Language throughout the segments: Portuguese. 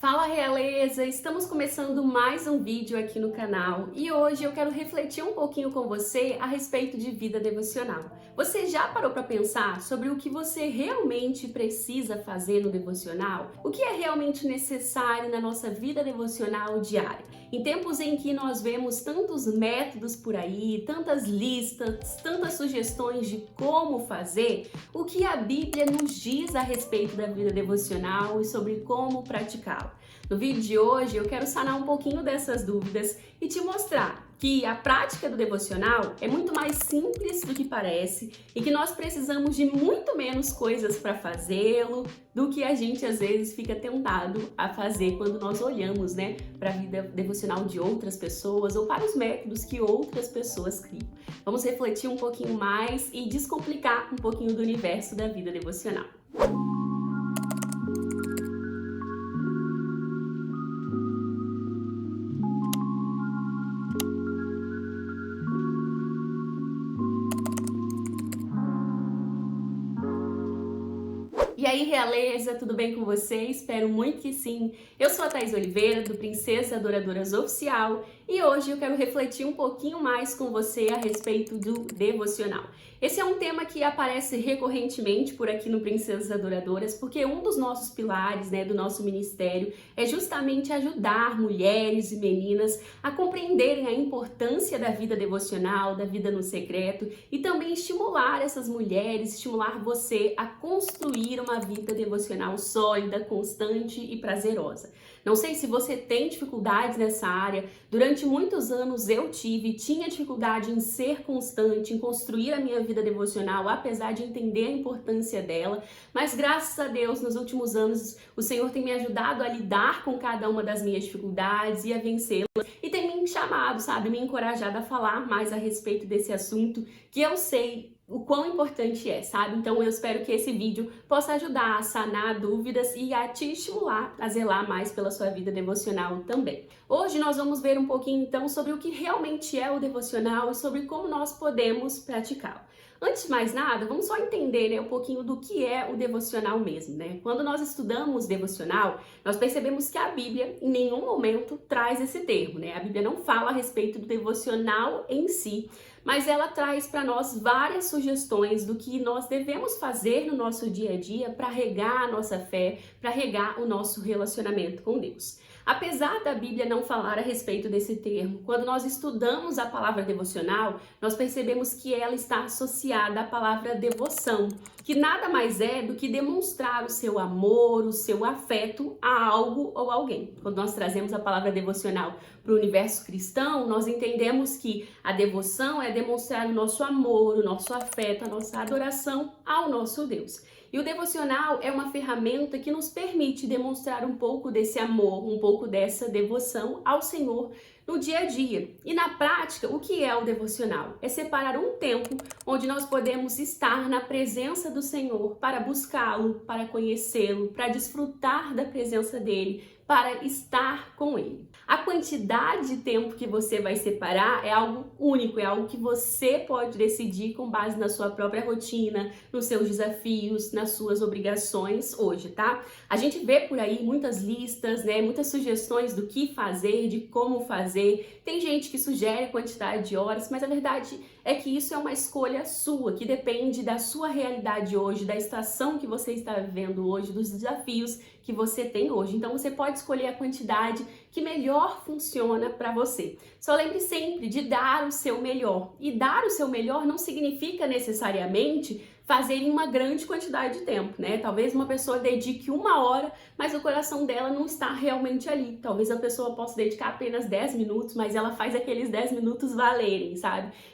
Fala realeza! Estamos começando mais um vídeo aqui no canal e hoje eu quero refletir um pouquinho com você a respeito de vida devocional. Você já parou para pensar sobre o que você realmente precisa fazer no devocional? O que é realmente necessário na nossa vida devocional diária? Em tempos em que nós vemos tantos métodos por aí, tantas listas, tantas sugestões de como fazer, o que a Bíblia nos diz a respeito da vida devocional e sobre como praticá-la? No vídeo de hoje eu quero sanar um pouquinho dessas dúvidas e te mostrar que a prática do devocional é muito mais simples do que parece e que nós precisamos de muito menos coisas para fazê-lo do que a gente às vezes fica tentado a fazer quando nós olhamos, para a vida devocional de outras pessoas ou para os métodos que outras pessoas criam. Vamos refletir um pouquinho mais e descomplicar um pouquinho do universo da vida devocional. E aí, realeza, tudo bem com você? Espero muito que sim. Eu sou a Thaís Oliveira, do Princesa Adoradoras Oficial, e hoje eu quero refletir um pouquinho mais com você a respeito do devocional. Esse é um tema que aparece recorrentemente por aqui no Princesas Adoradoras, porque um dos nossos pilares, do nosso ministério é justamente ajudar mulheres e meninas a compreenderem a importância da vida devocional, da vida no secreto, e também estimular essas mulheres, estimular você a construir uma vida devocional sólida, constante e prazerosa. Não sei se você tem dificuldades nessa área. Durante muitos anos eu tinha dificuldade em ser constante, em construir a minha vida devocional, apesar de entender a importância dela, mas graças a Deus, nos últimos anos, o Senhor tem me ajudado a lidar com cada uma das minhas dificuldades e a vencê-las, e tem me chamado, me encorajado a falar mais a respeito desse assunto, que eu sei o quão importante é, Então eu espero que esse vídeo possa ajudar a sanar dúvidas e a te estimular a zelar mais pela sua vida devocional também. Hoje nós vamos ver um pouquinho então sobre o que realmente é o devocional e sobre como nós podemos praticá-lo. Antes de mais nada, vamos só entender um pouquinho do que é o devocional mesmo, Quando nós estudamos devocional, nós percebemos que a Bíblia em nenhum momento traz esse termo, A Bíblia não fala a respeito do devocional em si, mas ela traz para nós várias sugestões do que nós devemos fazer no nosso dia a dia para regar a nossa fé, para regar o nosso relacionamento com Deus. Apesar da Bíblia não falar a respeito desse termo, quando nós estudamos a palavra devocional, nós percebemos que ela está associada à palavra devoção, que nada mais é do que demonstrar o seu amor, o seu afeto a algo ou alguém. Quando nós trazemos a palavra devocional para o universo cristão, nós entendemos que a devoção é demonstrar o nosso amor, o nosso afeto, a nossa adoração ao nosso Deus. E o devocional é uma ferramenta que nos permite demonstrar um pouco desse amor, um pouco dessa devoção ao Senhor no dia a dia. E na prática, o que é o devocional? É separar um tempo onde nós podemos estar na presença do Senhor para buscá-lo, para conhecê-lo, para desfrutar da presença dele, para estar com ele. A quantidade de tempo que você vai separar é algo único, é algo que você pode decidir com base na sua própria rotina, nos seus desafios, nas suas obrigações hoje, A gente vê por aí muitas listas, muitas sugestões do que fazer, de como fazer. Tem gente que sugere a quantidade de horas, mas a verdade é que isso é uma escolha sua, que depende da sua realidade hoje, da estação que você está vivendo hoje, dos desafios que você tem hoje. Então você pode escolher a quantidade que melhor funciona para você. Só lembre sempre de dar o seu melhor. E dar o seu melhor não significa necessariamente fazer em uma grande quantidade de tempo, Talvez uma pessoa dedique 1 hora, mas o coração dela não está realmente ali. Talvez a pessoa possa dedicar apenas 10 minutos, mas ela faz aqueles 10 minutos valerem,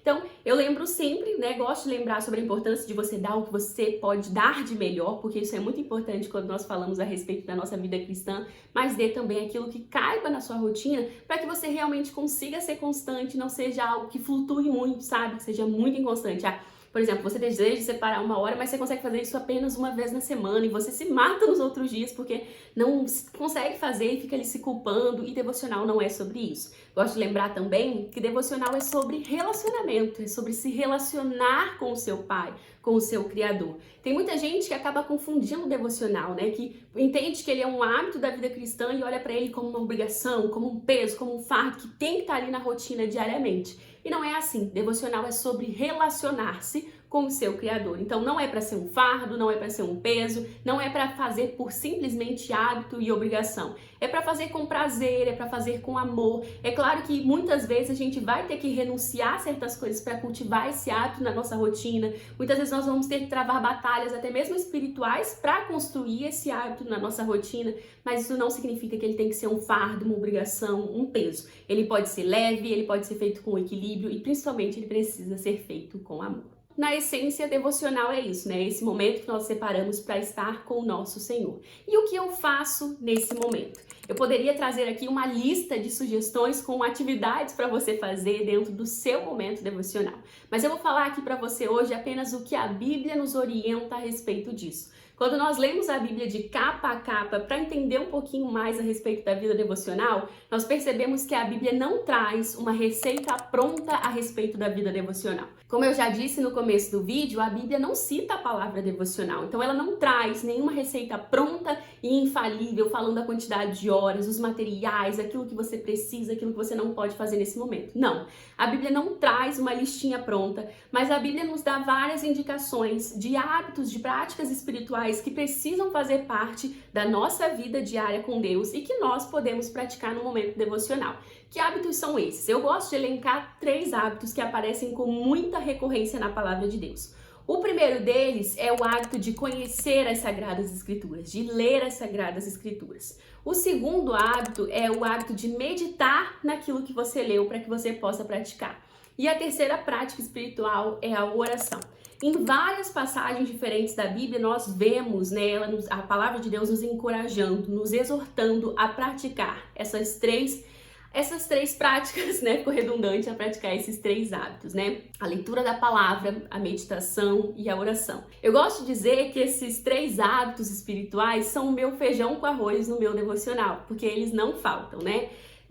Então, eu lembro sempre, gosto de lembrar sobre a importância de você dar o que você pode dar de melhor, porque isso é muito importante quando nós falamos a respeito da nossa vida cristã, mas dê também aquilo que caiba na sua rotina, para que você realmente consiga ser constante, não seja algo que flutue muito, Que seja muito inconstante. Por exemplo, você deseja separar 1 hora, mas você consegue fazer isso apenas uma vez na semana e você se mata nos outros dias porque não consegue fazer e fica ali se culpando, e devocional não é sobre isso. Gosto de lembrar também que devocional é sobre relacionamento, é sobre se relacionar com o seu pai, com o seu Criador. Tem muita gente que acaba confundindo o devocional, né? Que entende que ele é um hábito da vida cristã e olha para ele como uma obrigação, como um peso, como um fardo que tem que estar ali na rotina diariamente. E não é assim. Devocional é sobre relacionar-se com o seu Criador. Então não é para ser um fardo, não é para ser um peso, não é para fazer por simplesmente hábito e obrigação. É para fazer com prazer, é para fazer com amor. É claro que muitas vezes a gente vai ter que renunciar a certas coisas para cultivar esse hábito na nossa rotina. Muitas vezes nós vamos ter que travar batalhas, até mesmo espirituais, para construir esse hábito na nossa rotina, mas isso não significa que ele tem que ser um fardo, uma obrigação, um peso. Ele pode ser leve, ele pode ser feito com equilíbrio e principalmente ele precisa ser feito com amor. Na essência, devocional é isso, né? Esse momento que nós separamos para estar com o nosso Senhor. E o que eu faço nesse momento? Eu poderia trazer aqui uma lista de sugestões com atividades para você fazer dentro do seu momento devocional. Mas eu vou falar aqui para você hoje apenas o que a Bíblia nos orienta a respeito disso. Quando nós lemos a Bíblia de capa a capa para entender um pouquinho mais a respeito da vida devocional, nós percebemos que a Bíblia não traz uma receita pronta a respeito da vida devocional. Como eu já disse no começo do vídeo, a Bíblia não cita a palavra devocional, então ela não traz nenhuma receita pronta e infalível falando a quantidade de horas, os materiais, aquilo que você precisa, aquilo que você não pode fazer nesse momento. Não, a Bíblia não traz uma listinha pronta, mas a Bíblia nos dá várias indicações de hábitos, de práticas espirituais que precisam fazer parte da nossa vida diária com Deus e que nós podemos praticar no momento devocional. Que hábitos são esses? Eu gosto de elencar 3 hábitos que aparecem com muita recorrência na palavra de Deus. O primeiro deles é o hábito de conhecer as Sagradas Escrituras, de ler as Sagradas Escrituras. O segundo hábito é o hábito de meditar naquilo que você leu para que você possa praticar. E a terceira prática espiritual é a oração. Em várias passagens diferentes da Bíblia, nós vemos nela a palavra de Deus nos encorajando, nos exortando a praticar essas três práticas, né? Ficou redundante a praticar esses 3 hábitos, né? A leitura da palavra, a meditação e a oração. Eu gosto de dizer que esses 3 hábitos espirituais são o meu feijão com arroz no meu devocional, porque eles não faltam, né?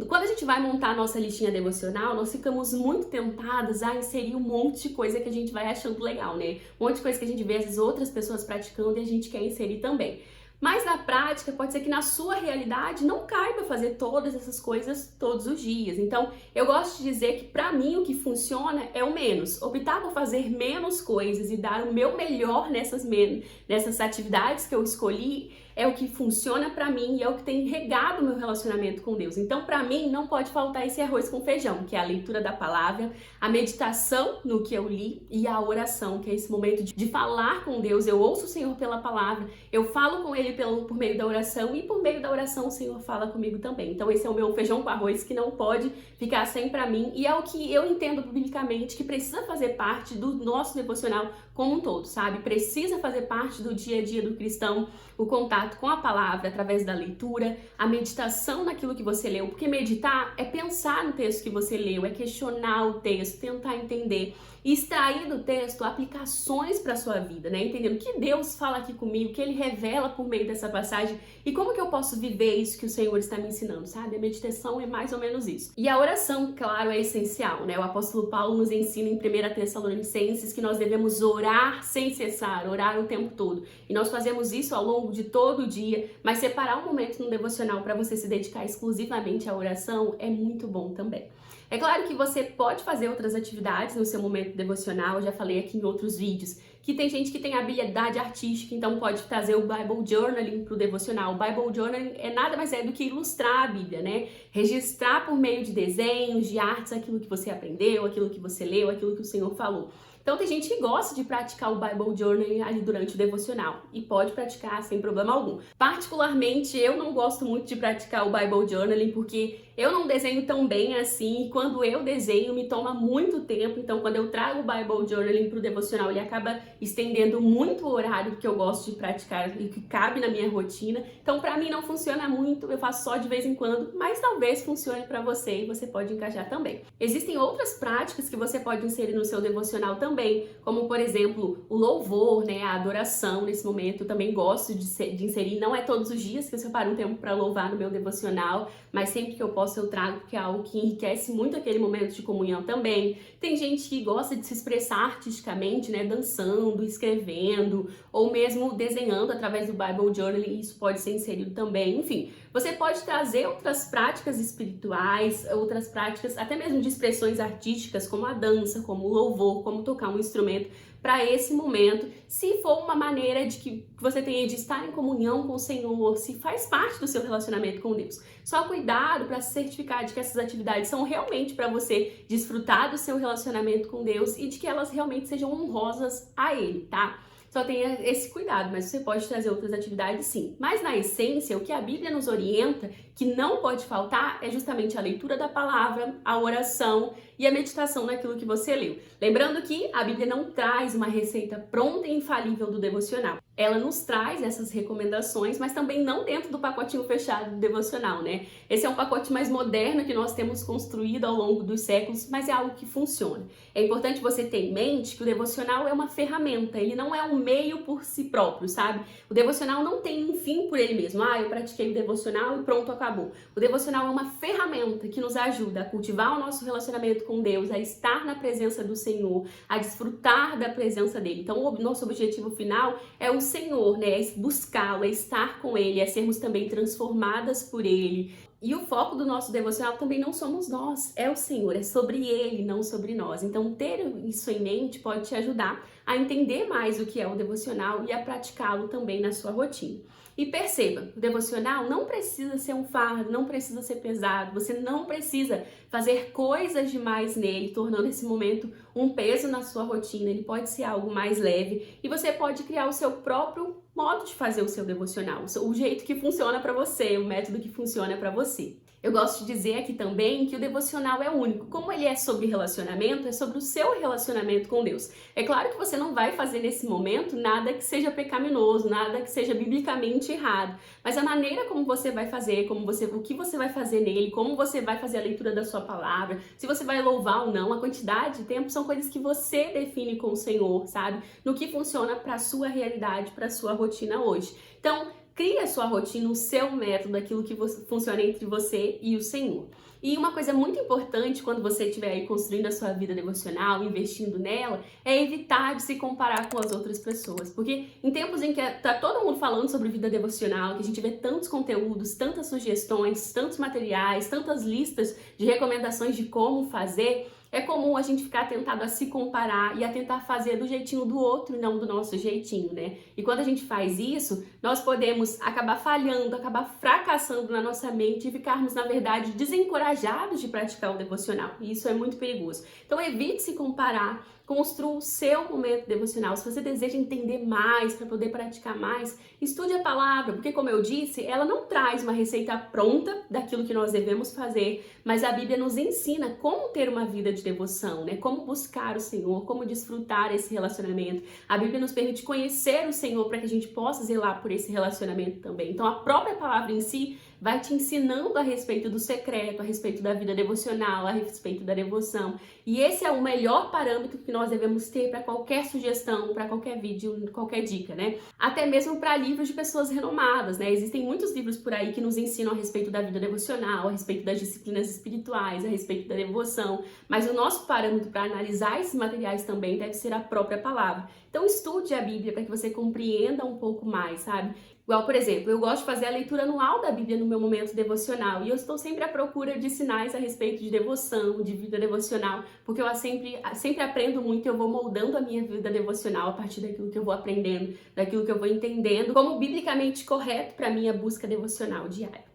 Quando a gente vai montar a nossa listinha devocional, nós ficamos muito tentadas a inserir um monte de coisa que a gente vai achando legal, né? Um monte de coisa que a gente vê às vezes outras pessoas praticando e a gente quer inserir também. Mas na prática, pode ser que na sua realidade não caiba fazer todas essas coisas todos os dias. Então, eu gosto de dizer que para mim o que funciona é o menos. Optar por fazer menos coisas e dar o meu melhor nessas atividades que eu escolhi é o que funciona para mim e é o que tem regado o meu relacionamento com Deus. Então, para mim, não pode faltar esse arroz com feijão, que é a leitura da palavra, a meditação no que eu li e a oração, que é esse momento de falar com Deus. Eu ouço o Senhor pela palavra, eu falo com Ele por meio da oração e por meio da oração o Senhor fala comigo também. Então, esse é o meu feijão com arroz que não pode ficar sem para mim e é o que eu entendo biblicamente que precisa fazer parte do nosso devocional como um todo, sabe? Precisa fazer parte do dia a dia do cristão, o contato com a palavra através da leitura, a meditação naquilo que você leu, porque meditar é pensar no texto que você leu, é questionar o texto, tentar entender e extrair do texto aplicações para a sua vida, né? Entendendo o que Deus fala aqui comigo, o que Ele revela por meio dessa passagem e como que eu posso viver isso que o Senhor está me ensinando, sabe? A meditação é mais ou menos isso. E a oração, claro, é essencial, né? O apóstolo Paulo nos ensina em 1 Tessalonicenses que nós devemos orar sem cessar, orar o tempo todo. E nós fazemos isso ao longo de todo o dia, mas separar um momento no devocional para você se dedicar exclusivamente à oração é muito bom também. É claro que você pode fazer outras atividades no seu momento devocional, eu já falei aqui em outros vídeos, que tem gente que tem habilidade artística, então pode trazer o Bible Journaling para o devocional. O Bible Journaling é nada mais do que ilustrar a Bíblia, né? Registrar por meio de desenhos, de artes, aquilo que você aprendeu, aquilo que você leu, aquilo que o Senhor falou. Então tem gente que gosta de praticar o Bible Journaling ali durante o devocional e pode praticar sem problema algum. Particularmente, eu não gosto muito de praticar o Bible Journaling porque eu não desenho tão bem assim e quando eu desenho me toma muito tempo, então quando eu trago o Bible Journaling para o devocional ele acaba estendendo muito o horário que eu gosto de praticar e que cabe na minha rotina, então para mim não funciona muito, eu faço só de vez em quando, mas talvez funcione para você e você pode encaixar também. Existem outras práticas que você pode inserir no seu devocional também, também, como por exemplo o louvor, né, a adoração nesse momento. Eu também gosto de inserir, não é todos os dias que eu separo um tempo para louvar no meu devocional, mas sempre que eu posso eu trago, porque é algo que enriquece muito aquele momento de comunhão também. Tem gente que gosta de se expressar artisticamente, né, dançando, escrevendo, ou mesmo desenhando através do Bible Journaling, isso pode ser inserido também. Enfim, você pode trazer outras práticas espirituais, outras práticas até mesmo de expressões artísticas, como a dança, como o louvor, como tocar um instrumento, para esse momento, se for uma maneira de que você tenha de estar em comunhão com o Senhor, se faz parte do seu relacionamento com Deus. Só cuidado para se certificar de que essas atividades são realmente para você desfrutar do seu relacionamento com Deus e de que elas realmente sejam honrosas a Ele, tá? Só tenha esse cuidado, mas você pode trazer outras atividades sim. Mas na essência, o que a Bíblia nos orienta, que não pode faltar, é justamente a leitura da palavra, a oração e a meditação naquilo que você leu. Lembrando que a Bíblia não traz uma receita pronta e infalível do devocional. Ela nos traz essas recomendações, mas também não dentro do pacotinho fechado do devocional, né? Esse é um pacote mais moderno que nós temos construído ao longo dos séculos, mas é algo que funciona. É importante você ter em mente que o devocional é uma ferramenta, ele não é um meio por si próprio, sabe? O devocional não tem um fim por ele mesmo. Ah, eu pratiquei o devocional e pronto, acabou. O devocional é uma ferramenta que nos ajuda a cultivar o nosso relacionamento com Deus, a estar na presença do Senhor, a desfrutar da presença dele. Então, o nosso objetivo final é o Senhor, né? É buscá-lo, é estar com ele, é sermos também transformadas por ele. E o foco do nosso devocional também não somos nós, é o Senhor, é sobre Ele, não sobre nós. Então, ter isso em mente pode te ajudar a entender mais o que é o devocional e a praticá-lo também na sua rotina. E perceba, o devocional não precisa ser um fardo, não precisa ser pesado, você não precisa fazer coisas demais nele, tornando esse momento um peso na sua rotina. Ele pode ser algo mais leve e você pode criar o seu próprio modo de fazer o seu devocional, o jeito que funciona para você, o método que funciona para você. Eu gosto de dizer aqui também que o devocional é único. Como ele é sobre relacionamento, é sobre o seu relacionamento com Deus. É claro que você não vai fazer nesse momento nada que seja pecaminoso, nada que seja biblicamente errado. Mas a maneira como você vai fazer, o que você vai fazer nele, como você vai fazer a leitura da sua palavra, se você vai louvar ou não, a quantidade de tempo são coisas que você define com o Senhor, sabe? No que funciona para a sua realidade, para a sua rotina hoje. Então, crie a sua rotina, o seu método, aquilo que funciona entre você e o Senhor. E uma coisa muito importante quando você estiver aí construindo a sua vida devocional, investindo nela, é evitar de se comparar com as outras pessoas. Porque em tempos em que tá todo mundo falando sobre vida devocional, que a gente vê tantos conteúdos, tantas sugestões, tantos materiais, tantas listas de recomendações de como fazer, é comum a gente ficar tentado a se comparar e a tentar fazer do jeitinho do outro e não do nosso jeitinho, né? E quando a gente faz isso, nós podemos acabar falhando, acabar fracassando na nossa mente e ficarmos, na verdade, desencorajados de praticar o devocional. E isso é muito perigoso. Então, evite se comparar. Construa o seu momento devocional. Se você deseja entender mais, para poder praticar mais, estude a palavra, porque como eu disse, ela não traz uma receita pronta daquilo que nós devemos fazer, mas a Bíblia nos ensina como ter uma vida de devoção, né? Como buscar o Senhor, como desfrutar esse relacionamento. A Bíblia nos permite conhecer o Senhor para que a gente possa zelar por esse relacionamento também. Então, a própria palavra em si vai te ensinando a respeito do secreto, a respeito da vida devocional, a respeito da devoção. E esse é o melhor parâmetro que nós devemos ter para qualquer sugestão, para qualquer vídeo, qualquer dica, né? Até mesmo para livros de pessoas renomadas, né? Existem muitos livros por aí que nos ensinam a respeito da vida devocional, a respeito das disciplinas espirituais, a respeito da devoção. Mas o nosso parâmetro para analisar esses materiais também deve ser a própria palavra. Então estude a Bíblia para que você compreenda um pouco mais, sabe? Igual, por exemplo, eu gosto de fazer a leitura anual da Bíblia no meu momento devocional e eu estou sempre à procura de sinais a respeito de devoção, de vida devocional, porque eu sempre aprendo muito e eu vou moldando a minha vida devocional a partir daquilo que eu vou aprendendo, daquilo que eu vou entendendo, como biblicamente correto para a minha busca devocional diária.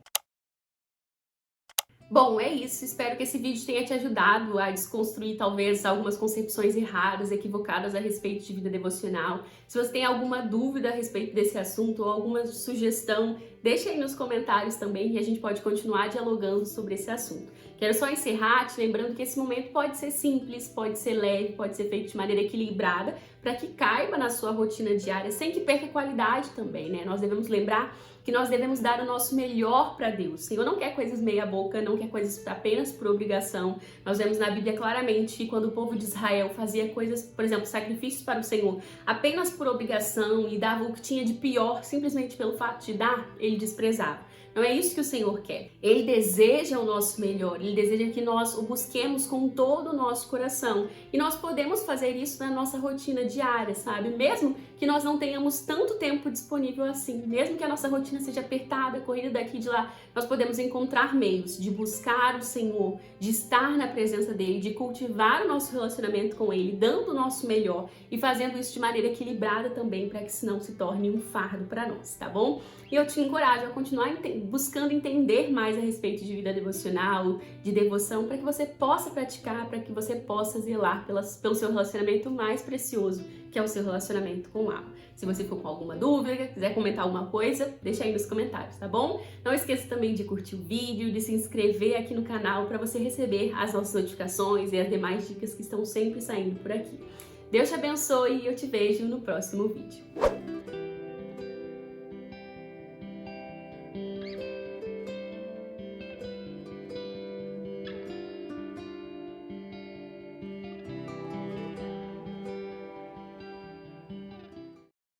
Bom, é isso. Espero que esse vídeo tenha te ajudado a desconstruir talvez algumas concepções erradas, equivocadas a respeito de vida devocional. Se você tem alguma dúvida a respeito desse assunto ou alguma sugestão, deixa aí nos comentários também que a gente pode continuar dialogando sobre esse assunto. Quero só encerrar te lembrando que esse momento pode ser simples, pode ser leve, pode ser feito de maneira equilibrada, para que caiba na sua rotina diária, sem que perca qualidade também, né? Nós devemos lembrar que nós devemos dar o nosso melhor para Deus. O Senhor não quer coisas meia boca, não quer coisas apenas por obrigação. Nós vemos na Bíblia claramente que quando o povo de Israel fazia coisas, por exemplo, sacrifícios para o Senhor, apenas por obrigação e dava o que tinha de pior simplesmente pelo fato de dar, ele desprezava. Não é isso que o Senhor quer. Ele deseja o nosso melhor, Ele deseja que nós o busquemos com todo o nosso coração. E nós podemos fazer isso na nossa rotina diária, sabe? Mesmo que nós não tenhamos tanto tempo disponível assim, mesmo que a nossa rotina seja apertada, corrida daqui e de lá, nós podemos encontrar meios de buscar o Senhor, de estar na presença dEle, de cultivar o nosso relacionamento com Ele, dando o nosso melhor e fazendo isso de maneira equilibrada também, para que isso não se torne um fardo para nós, tá bom? E eu te encorajo a continuar buscando entender mais a respeito de vida devocional, de devoção, para que você possa praticar, para que você possa zelar pelo seu relacionamento mais precioso, que é o seu relacionamento com o Abba. Se você for com alguma dúvida, quiser comentar alguma coisa, deixa aí nos comentários, tá bom? Não esqueça também de curtir o vídeo, de se inscrever aqui no canal para você receber as nossas notificações e as demais dicas que estão sempre saindo por aqui. Deus te abençoe e eu te vejo no próximo vídeo.